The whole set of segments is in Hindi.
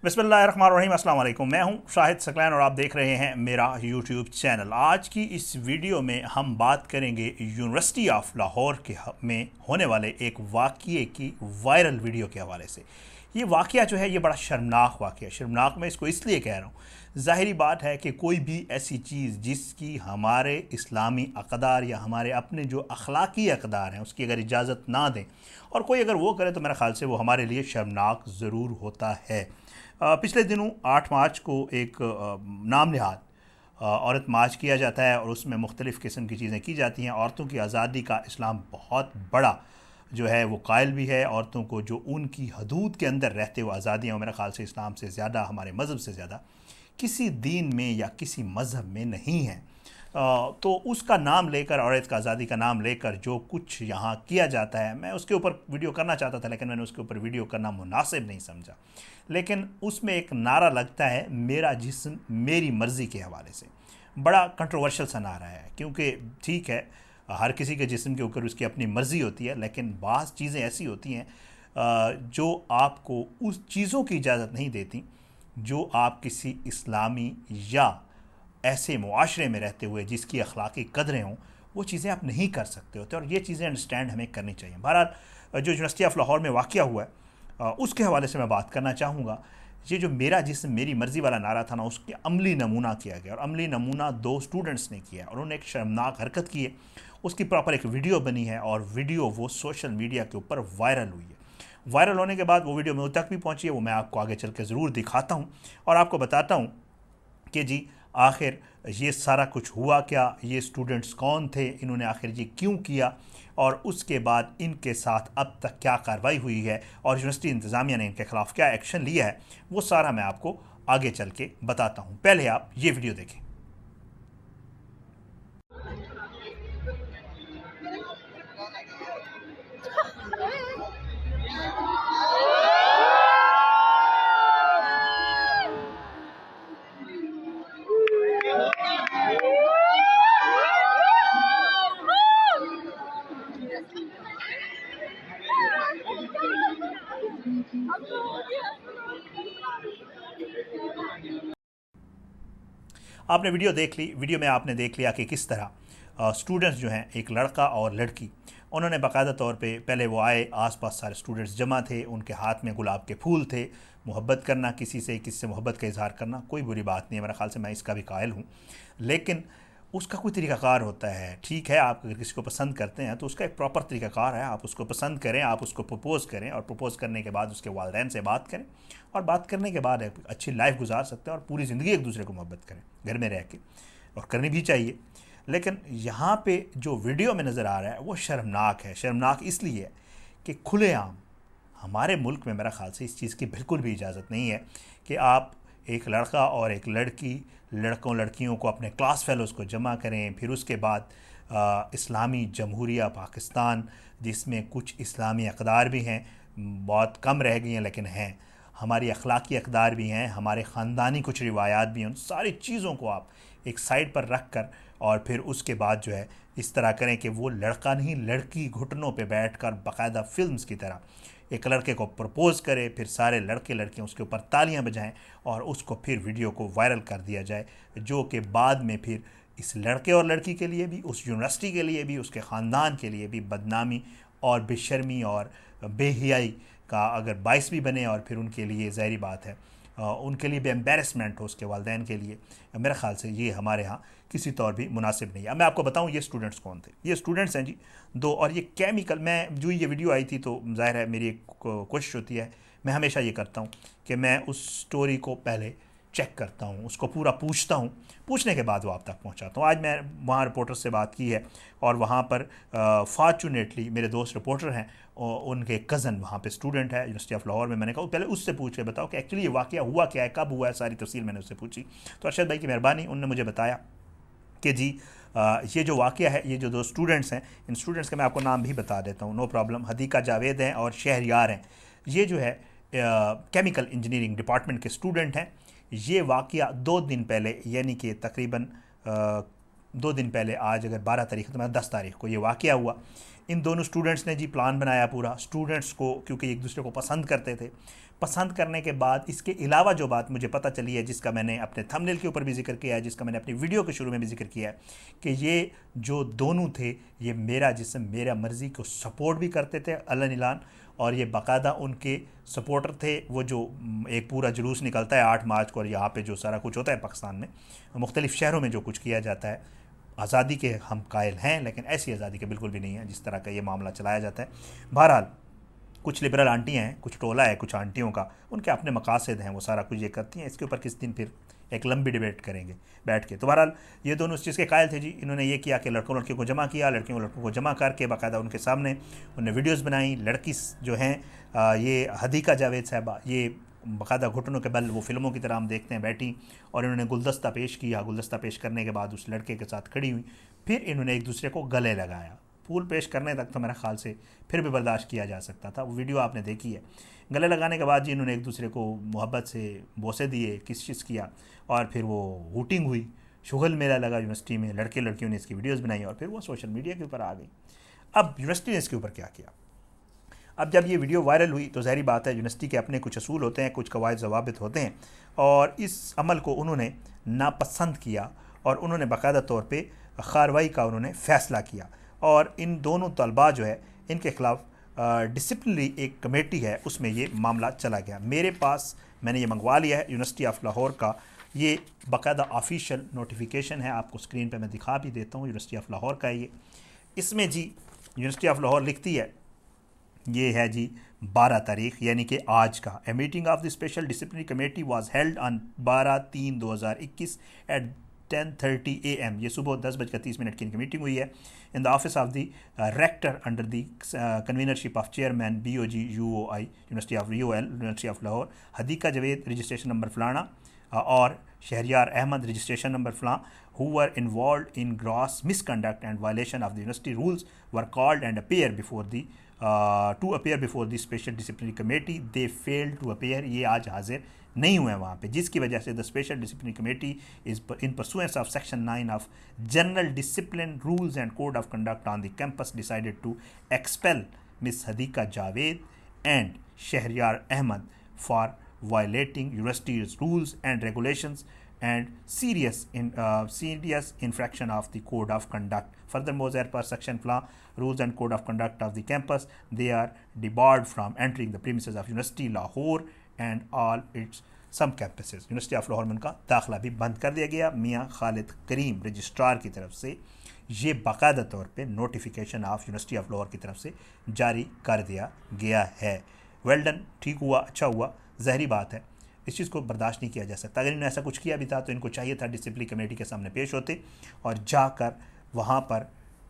बिस्मिल्लाहिर्रहमानिर्रहीम। अस्सलाम वालेकुम। मैं हूं शाहिद सकलैन और आप देख रहे हैं मेरा यूट्यूब चैनल। आज की इस वीडियो में हम बात करेंगे यूनिवर्सिटी ऑफ लाहौर के में होने वाले एक वाक़ये की वायरल वीडियो के हवाले से। ये वाक़या जो है ये बड़ा शर्मनाक वाक़या है। शर्मनाक मैं इसको इसलिए कह रहा हूँ, ज़ाहिरी बात है कि कोई भी ऐसी चीज़ जिसकी हमारे इस्लामी अक़दार या हमारे अपने जो अखलाकी अक़दार हैं उसकी अगर इजाज़त ना दें और कोई अगर वो करे तो मेरे ख़्याल से वो हमारे लिए शर्मनाक ज़रूर होता है। पिछले दिनों 8 मार्च को एक नाम नहाद औरत मार्च किया जाता है और उसमें मुख्तलिफ़ किस्म की चीज़ें की जाती हैं। औरतों की आज़ादी का इस्लाम बहुत बड़ा जो है वो कायल भी है। औरतों को जो उनकी हदूद के अंदर रहते हुए आज़ादियाँ, मेरे ख़्याल से इस्लाम से ज़्यादा, हमारे मज़हब से ज़्यादा किसी दीन में या किसी मज़हब में नहीं है। तो उसका नाम लेकर, औरत का आज़ादी का नाम लेकर जो कुछ यहाँ किया जाता है, मैं उसके ऊपर वीडियो करना चाहता था लेकिन मैंने उसके ऊपर वीडियो करना मुनासिब नहीं समझा। लेकिन उसमें एक नारा लगता है, मेरा जिस्म मेरी मर्ज़ी के हवाले से। बड़ा कंट्रोवर्शियल सा नारा है, क्योंकि ठीक है हर किसी के जिस्म के ऊपर उसकी अपनी मर्ज़ी होती है, लेकिन बाज़ चीज़ें ऐसी होती हैं जो आपको उस चीज़ों की इजाज़त नहीं देती जो आप किसी इस्लामी या ऐसे मुआशरे में रहते हुए जिसकी अखलाकी कदरें हों, वो चीज़ें आप नहीं कर सकते होते। और ये चीज़ें अंडरस्टैंड हमें करनी चाहिए। बहरहाल जो यूनिवर्सिटी ऑफ लाहौर में वाक़या हुआ है उसके हवाले से मैं बात करना चाहूँगा। ये जो मेरा जिस्म मेरी मर्ज़ी वाला नारा था ना, उसके अमली नमूना किया गया और अमली नमूना 2 स्टूडेंट्स ने किया और उन्होंने एक शर्मनाक हरकत की है। उसकी प्रॉपर एक वीडियो बनी है और वीडियो वो सोशल मीडिया के ऊपर वायरल हुई है। वायरल होने के बाद वो वीडियो मुझ तक भी पहुँची है, वो मैं आपको आगे चल के ज़रूर दिखाता हूँ और आपको बताता हूँ कि जी आखिर ये सारा कुछ हुआ क्या, ये स्टूडेंट्स कौन थे, इन्होंने आखिर ये क्यों किया और उसके बाद इनके साथ अब तक क्या कार्रवाई हुई है और यूनिवर्सिटी इंतज़ामिया ने इनके ख़िलाफ़ क्या एक्शन लिया है, वो सारा मैं आपको आगे चल के बताता हूँ। पहले आप ये वीडियो देखें। आपने वीडियो देख ली। वीडियो में आपने देख लिया कि किस तरह स्टूडेंट्स जो हैं, एक लड़का और लड़की, उन्होंने बाकायदा तौर पे पहले वो आए, आसपास सारे स्टूडेंट्स जमा थे, उनके हाथ में गुलाब के फूल थे। मोहब्बत करना, किसी से मोहब्बत का इजहार करना कोई बुरी बात नहीं है, मेरे ख़्याल से मैं इसका भी कायल हूँ, लेकिन उसका कोई तरीक़ाकार होता है। ठीक है, आप अगर किसी को पसंद करते हैं तो उसका एक प्रॉपर तरीक़ाकार है। आप उसको पसंद करें, आप उसको प्रपोज़ करें और प्रपोज़ करने के बाद उसके वालिदैन से बात करें और बात करने के बाद एक अच्छी लाइफ गुजार सकते हैं और पूरी ज़िंदगी एक दूसरे को मोहब्बत करें घर में रह के, और करनी भी चाहिए। लेकिन यहाँ पे जो वीडियो में नज़र आ रहा है वो शर्मनाक है। शर्मनाक इसलिए है कि खुलेआम हमारे मुल्क में मेरा ख़्याल से इस चीज़ की बिल्कुल भी इजाज़त नहीं है कि आप एक लड़का और एक लड़की, लड़कों लड़कियों को, अपने क्लास फेलोज़ को जमा करें, फिर उसके बाद इस्लामी जमहूरिया पाकिस्तान, जिसमें कुछ इस्लामी अक़दार भी हैं, बहुत कम रह गई हैं लेकिन हैं, हमारी अखलाकी अक़दार भी हैं, हमारे ख़ानदानी कुछ रिवायात भी हैं, उन सारी चीज़ों को आप एक साइड पर रख कर और फिर उसके बाद जो है इस तरह करें कि वो लड़का नहीं लड़की घुटनों पे बैठकर बाकायदा फ़िल्म्स की तरह एक लड़के को प्रपोज़ करे, फिर सारे लड़के लड़कियाँ उसके ऊपर तालियां बजाएं और उसको फिर वीडियो को वायरल कर दिया जाए, जो कि बाद में फिर इस लड़के और लड़की के लिए भी, उस यूनिवर्सिटी के लिए भी, उसके ख़ानदान के लिए भी बदनामी और बेशर्मी और बेहियाई का अगर बाइस भी बने और फिर उनके लिए ज़ाहिरी बात है उनके लिए भी एम्बेरसमेंट हो, उसके वालिदैन के लिए। मेरे ख़्याल से ये हमारे यहाँ किसी तौर भी मुनासिब नहीं है। अब मैं आपको बताऊँ ये स्टूडेंट्स कौन थे। ये स्टूडेंट्स हैं जी 2, और ये केमिकल, मैं जो ये वीडियो आई थी तो ज़ाहिर है मेरी एक कोशिश होती है, मैं हमेशा ये करता हूँ कि मैं उस स्टोरी को पहले चेक करता हूँ, उसको पूरा पूछता हूँ, पूछने के बाद वो आप तक पहुँचाता हूँ। आज मैं वहाँ रिपोर्टर से बात की है और वहाँ पर फॉर्चुनेटली मेरे दोस्त रिपोर्टर हैं और उनके कज़न वहाँ पे स्टूडेंट है यूनिवर्सिटी ऑफ लाहौर में। मैंने कहा पहले उससे पूछ के बताओ कि एक्चुअली ये वाक़या हुआ क्या है, कब हुआ है, सारी तफसील मैंने उससे पूछी। तो अरशद भाई की मेहरबानी, उन्होंने मुझे बताया कि जी ये जो वाक़या है, ये जो 2 स्टूडेंट्स हैं, इन स्टूडेंट्स का मैं आपको नाम भी बता देता हूँ, नो प्रॉब्लम। हदीका जावेद हैं और शहरयार हैं। ये जो है केमिकल इंजीनियरिंग डिपार्टमेंट के स्टूडेंट हैं। ये वाक़या 2 दिन पहले, यानी कि तकरीबन 2 दिन पहले, आज अगर 12 तारीख है तो 10 तारीख को ये वाक़या हुआ। इन दोनों स्टूडेंट्स ने जी प्लान बनाया पूरा, स्टूडेंट्स को क्योंकि एक दूसरे को पसंद करते थे, पसंद करने के बाद इसके अलावा जो बात मुझे पता चली है, जिसका मैंने अपने थंबनेल के ऊपर भी जिक्र किया है, जिसका मैंने अपनी वीडियो के शुरू में भी जिक्र किया है, कि ये जो दोनों थे ये मेरा जिस्म मेरा मर्ज़ी को सपोर्ट भी करते थे अल्लाह नीलान, और ये बाकायदा उनके सपोर्टर थे। वो जो एक पूरा जुलूस निकलता है 8 मार्च को, और यहाँ पे जो सारा कुछ होता है पाकिस्तान में मुख्तलिफ़ शहरों में जो कुछ किया जाता है, आज़ादी के हम कायल हैं, लेकिन ऐसी आज़ादी के बिल्कुल भी नहीं है जिस तरह का ये मामला चलाया जाता है। बहरहाल कुछ लिबरल आंटियाँ हैं, कुछ टोला है कुछ आंटियों का, उनके अपने मकासद हैं, वो सारा कुछ ये करती हैं। इसके ऊपर किस दिन फिर एक लंबी डिबेट करेंगे बैठ के। तो बहरहाल ये दोनों उस चीज़ के कायल थे जी। इन्होंने ये किया कि लड़कों लड़कियों को जमा किया, लड़कियों लड़कों को जमा करके बाकायदा उनके सामने उन्होंने वीडियोज़ बनाई। लड़की जो हैं ये हदीका जावेद साहबा, ये बाकायदा घुटनों के बल, वो फिल्मों की तरह हम देखते हैं, बैठी और इन्होंने गुलदस्ता पेश किया। गुलदस्ता पेश करने के बाद उस लड़के के साथ खड़ी हुई, फिर इन्होंने एक दूसरे को गले लगाया। फूल पेश करने तक तो मेरे ख्याल से फिर भी बर्दाश्त किया जा सकता था, वो वीडियो आपने देखी है। गले लगाने के बाद जी इन्होंने एक दूसरे को मोहब्बत से बोसे दिए, किस किया, और फिर वो हूटिंग हुई, शुगल मेला लगा यूनिवर्सिटी में, लड़के लड़कियों ने इसकी वीडियोज़ बनाई और फिर वो सोशल मीडिया के ऊपर आ गई। अब यूनिवर्सिटी ने इसके ऊपर क्या किया? अब जब ये वीडियो वायरल हुई तो ज़ाहिर बात है यूनिवर्सिटी के अपने कुछ असूल होते हैं, कुछ कवायद ज़वाबित होते हैं, और इस अमल को उन्होंने नापसंद किया और उन्होंने बाकायदा तौर पे कार्रवाई का उन्होंने फ़ैसला किया। और इन दोनों तलबा जो है इनके ख़िलाफ़ डिसिप्लिनरी एक कमेटी है, उसमें ये मामला चला गया। मेरे पास मैंने ये मंगवा लिया है यूनिवर्सिटी ऑफ लाहौर का, ये बाकायदा ऑफिशियल नोटिफिकेशन है, आपको स्क्रीन पे मैं दिखा भी देता हूँ। यूनिवर्सिटी ऑफ लाहौर का है ये। इसमें जी यूनिवर्सिटी ऑफ लाहौर लिखती है, ये है जी 12 तारीख यानी कि आज का, a meeting of the special disciplinary committee was held on 12/3/2021 at 10:30 AM। ये सुबह 10:30 की इनकी मीटिंग हुई है in the office of the rector under the convenership of chairman BOG UOI university of UOL university of Lahore, Hadiqa Javed registration number फलाना और शहरियार अहमद रजिस्ट्रेशन नंबर फलां, who were involved in gross misconduct and violation of the university rules were called and appear before the to appear before the special disciplinary committee. They failed to appear. ये आज हाजिर नहीं हुए वहाँ पे, जिसकी वजह से the special disciplinary committee is in pursuance of section 9 of general discipline rules and code of conduct on the campus decided to expel miss Hadiqa Javed and Shehryar Ahmed for violating university's rules and regulations and serious infraction of the code of conduct. Furthermore, as per section flaw rules and code of conduct of the campus, they are debarred from entering the premises of University Lahore and all its some campuses. University of Lahore में उनका दाखिला भी बंद कर दिया गया। मियाँ खालिद करीम रजिस्ट्रार की तरफ से ये बाकायदा तौर पे notification of university of Lahore की तरफ से जारी कर दिया गया है। वेल डन, ठीक हुआ, अच्छा हुआ। ज़ाहिरी बात है इस चीज़ को बर्दाश्त नहीं किया जा सकता। अगर इन्होंने ऐसा कुछ किया भी था तो इनको चाहिए था डिसिप्लिन कमेटी के सामने पेश होते और जाकर वहाँ पर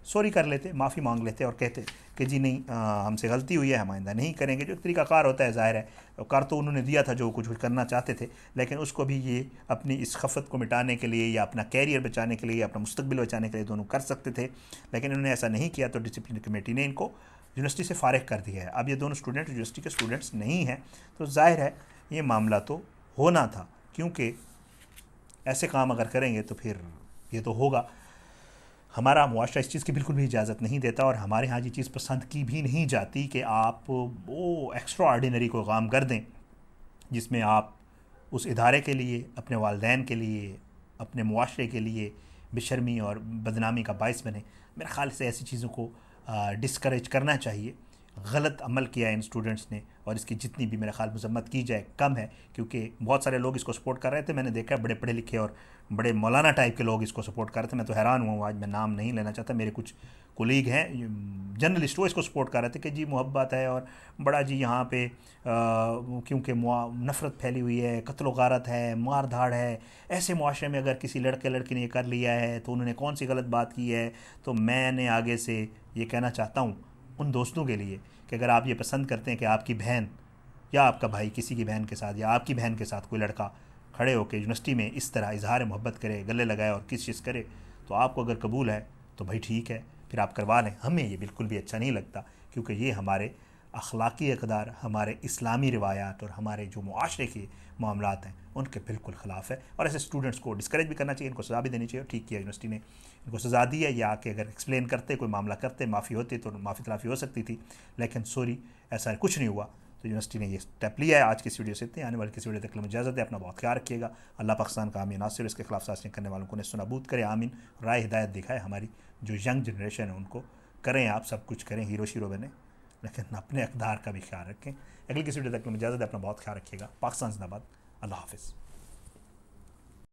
सॉरी कर लेते, माफ़ी मांग लेते और कहते कि जी नहीं, हमसे गलती हुई है, हम आइंदा नहीं करेंगे। जो एक तरीक़ाकार होता है, ज़ाहिर है कर तो उन्होंने दिया था जो कुछ करना चाहते थे, लेकिन उसको भी ये अपनी इस खफत को मिटाने के लिए या अपना कैरियर बचाने के लिए या अपना मुस्तकबिल बचाने के लिए दोनों कर सकते थे, लेकिन इन्होंने ऐसा नहीं किया। तो डिसिप्लिन कमेटी ने इनको यूनिवर्सिटी से फ़ारिग कर दिया है। अब ये दोनों स्टूडेंट यूनिवर्सिटी के स्टूडेंट्स नहीं हैं, तो ज़ाहिर है ये मामला तो होना था, क्योंकि ऐसे काम अगर करेंगे तो फिर ये तो होगा। हमारा मुआशरा इस चीज़ की बिल्कुल भी इजाज़त नहीं देता और हमारे यहाँ ये चीज़ पसंद की भी नहीं जाती कि आप वो एक्स्ट्रा ऑर्डिनरी को काम कर दें जिसमें आप उस इदारे के लिए, अपने वालिदैन के लिए, अपने मुआशरे के लिए बेशर्मी और बदनामी का बायस बने। मेरे ख़्याल से ऐसी चीज़ों को डिस्करेज करना चाहिए। गलत अमल किया है इन स्टूडेंट्स ने और इसकी जितनी भी मेरे ख्याल मजम्मत की जाए कम है, क्योंकि बहुत सारे लोग इसको सपोर्ट कर रहे थे। मैंने देखा बड़े पढ़े लिखे और बड़े मौलाना टाइप के लोग इसको सपोर्ट कर रहे थे। मैं तो हैरान हुआ, आज मैं नाम नहीं लेना चाहता, मेरे कुछ कोलीग हैं जर्नलिस्ट, वो इसको सपोर्ट कर रहे थे कि जी मोहब्बत है और बड़ा जी यहाँ पे क्योंकि नफ़रत फैली हुई है, कत्ल गारत है, मार धाड़ है, ऐसे मुआशरे में अगर किसी लड़के लड़की ने ये कर लिया है तो उन्होंने कौन सी गलत बात की है। तो मैंने आगे से ये कहना चाहता हूँ उन दोस्तों के लिए कि अगर आप ये पसंद करते हैं कि आपकी बहन या आपका भाई किसी की बहन के साथ या आपकी बहन के साथ कोई लड़का खड़े होकर यूनिवर्सिटी में इस तरह इजहार मोहब्बत करे, गले लगाए और किस चीज़ करे, तो आपको अगर कबूल है तो भाई ठीक है, फिर आप करवा लें। हमें ये बिल्कुल भी अच्छा नहीं लगता, क्योंकि ये हमारे अखलाकी अक़दार, हमारे इस्लामी रिवायात और हमारे जो मुआशरे के मामलात हैं उनके बिल्कुल ख़िलाफ़ है। और ऐसे स्टूडेंट्स को डिस्करेज भी करना चाहिए, इनको सज़ा भी देनी चाहिए। ठीक किया यूनिवर्सिटी ने, इनको सज़ा दी है, या आके अगर एक्सप्लेन करते, कोई मामला करते, माफ़ी होती तो माफ़ी तलाफ़ी हो सकती थी, लेकिन सॉरी ऐसा कुछ नहीं हुआ। तो यूनिवर्सिटी ने ये स्टेप लिया है। आज की इस वीडियो से इतने, आने वाली किसी वीडियो तक के लिए इजाज़त है। अपना बहुत ख्याल रखिएगा। अल्लाह पाकिस्तान का आमीन नासिर, इसके खिलाफ साजिश करने वालों को नेस्तनाबूद करे, आमीन। राय हिदायत दिखाए हमारी जो यंग जनरेशन है उनको। करें आप सब कुछ करें, हीरो शीरो बने, लेकिन अपने अक़दार का भी ख्याल रखें। अगली किसी वीडियो तक के लिए इजाज़त है। अपना बहुत ख्याल रखिएगा। पाकिस्तान जिंदाबाद। अल्लाह हाफ़िज़।